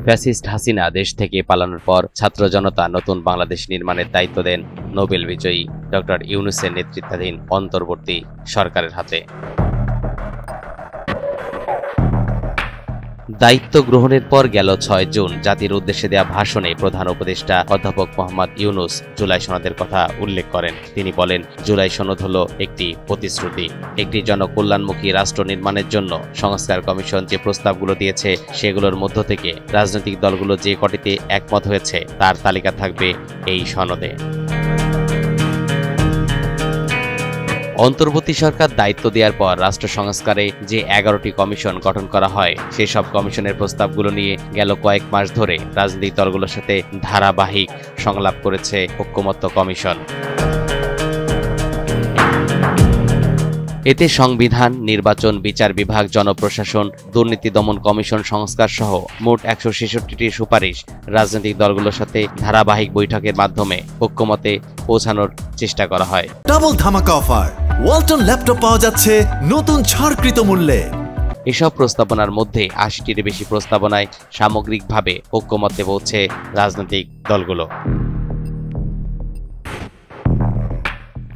Fascist Hasina দেশ থেকে পালানোর পর ছাত্র জনতা নতুন বাংলাদেশ নির্মাণের দায়িত্ব দেন নোবেল বিজয়ী ডক্টর ইউনূসের নেতৃত্বাধীন অন্তর্বর্তী সরকারের হাতে। দায়িত্ব গ্রহণের পর গেল ৬ জুন জাতির উদ্দেশ্যে দেয়া ভাষণে প্রধান উপদেষ্টা অধ্যাপক মোহাম্মদ ইউনূস জুলাই সনদের কথা উল্লেখ করেন। তিনি বলেন, জুলাই সনদ হলো একটি প্রতিশ্রুতি। একটি জনকল্যাণমুখী রাষ্ট্র নির্মাণের জন্য সংস্কার কমিশন যে প্রস্তাবগুলো দিয়েছে সেগুলোর মধ্য থেকে রাজনৈতিক দলগুলো যে কটিতে একমত হয়েছে তার তালিকা থাকবে এই সনদে। অন্তর্বর্তী সরকার দায়িত্ব দেওয়ার পর রাষ্ট্র সংস্কারে যে 11টি কমিশন গঠন করা হয় সেসব কমিশনের প্রস্তাবগুলো নিয়ে গেল কয়েক মাস ধরে রাজনৈতিক দলগুলোর সাথে ধারাবাহিক সংলাপ করেছে ঐক্যমত্য কমিশন। এতে সংবিধান, নির্বাচন, বিচার বিভাগ, জনপ্রশাসন, দুর্নীতি দমন কমিশন সংস্কার সহ মোট 166টি সুপারিশ রাজনৈতিক দলগুলোর সাথে ধারাবাহিক বৈঠকের মাধ্যমে ঐক্যমতে পৌঁছানোর চেষ্টা করা হয়। ডাবল ধামাকা অফার, ওয়ালটন ল্যাপটপ পাওয়া যাচ্ছে নতুন ছাড়কৃত মূল্যে। এসব প্রস্তাবনার মধ্যে 80টির বেশি প্রস্তাবনায় সামগ্রিকভাবে ঐক্যমতে পৌঁছে রাজনৈতিক দলগুলো।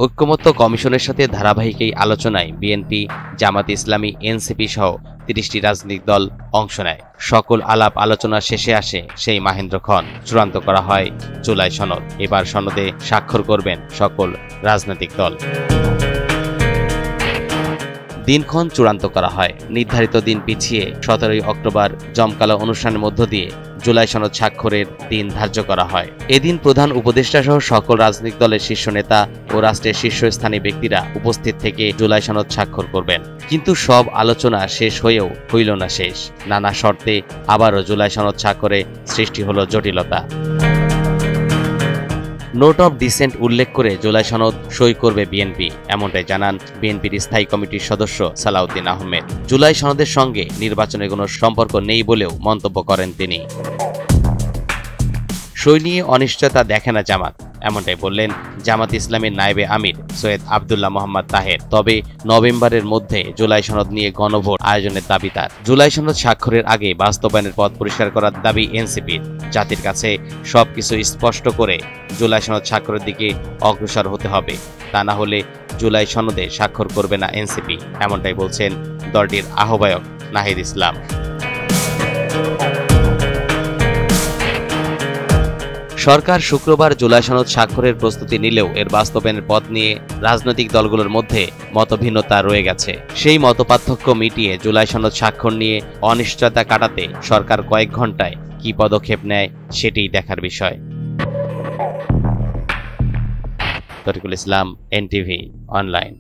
ঐক্যমত্য কমিশনের সাথে ধারাবাহিক এই আলোচনায় বিএনপি, জামাত ইসলামী, এনসিপি সহ 30টি রাজনৈতিক দল অংশ নেয়। সকল আলাপ আলোচনা শেষে আসে সেই মাহেন্দ্রক্ষণ চূড়ান্ত করা হয় জুলাই সনদ। এবার সনদে স্বাক্ষর করবেন সকল রাজনৈতিক দল। দিনক্ষণ চূড়ান্ত করা হয়। নির্ধারিত দিন পিছিয়ে 17 অক্টোবর জমকালো অনুষ্ঠানের মধ্য দিয়ে জুলাই সনদ স্বাক্ষরের দিন ধার্য করা হয়। এদিন প্রধান উপদেষ্টা সহ সকল রাজনৈতিক দলের শীর্ষ নেতা ও রাষ্ট্রের শীর্ষস্থানীয় ব্যক্তিরা উপস্থিত থেকে জুলাই সনদ স্বাক্ষর করবেন। কিন্তু সব আলোচনা শেষ হয়েও হইল না শেষ। নানা শর্তে আবারও জুলাই সনদ স্বাক্ষরে সৃষ্টি হলো জটিলতা। নোট অফ ডিসেন্ট উল্লেখ করে জুলাই সনদ সই করবে বিএনপি, এমনটাই জানান বিএনপির স্থায়ী কমিটির সদস্য সালাউদ্দিন আহমেদ। জুলাই সনদের সঙ্গে নির্বাচনের কোনো সম্পর্ক নেই বলেও মন্তব্য করেন তিনি। সই নিয়ে অনিশ্চয়তা দেখে না জামাত, এমনটাই বললেন জামাত ইসলামের নায়েবে আমির সৈয়দ আব্দুল্লাহ মোহাম্মদ তাহের। তবে নভেম্বরের মধ্যে জুলাই সনদ নিয়ে গণভোট আয়োজনের দাবি তার। জুলাই সনদ স্বাক্ষরের আগে বাস্তবায়নের পথ পরিষ্কার করার দাবি এনসিপির। জাতির কাছে সবকিছু স্পষ্ট করে জুলাই সনদ স্বাক্ষরের দিকে অগ্রসর হতে হবে, তা না হলে জুলাই সনদে স্বাক্ষর করবে না এনসিপি, এমনটাই বলছেন দলটির আহ্বায়ক নাহিদ ইসলাম। সরকার শুক্রবার জুলাই সনদ স্বাক্ষরের প্রস্তুতি নিলেও এর বাস্তবায়নের পথ নিয়ে রাজনৈতিক দলগুলোর মধ্যে মতভিন্নতা রয়ে গেছে। সেই মতপার্থক্য মিটিয়ে জুলাই সনদ স্বাক্ষর নিয়ে অনিশ্চয়তা কাটাতে সরকার কয়েক ঘন্টায় কী পদক্ষেপ নেয় সেটিই দেখার বিষয়। তরিকুল ইসলাম, এনটিভি অনলাইন।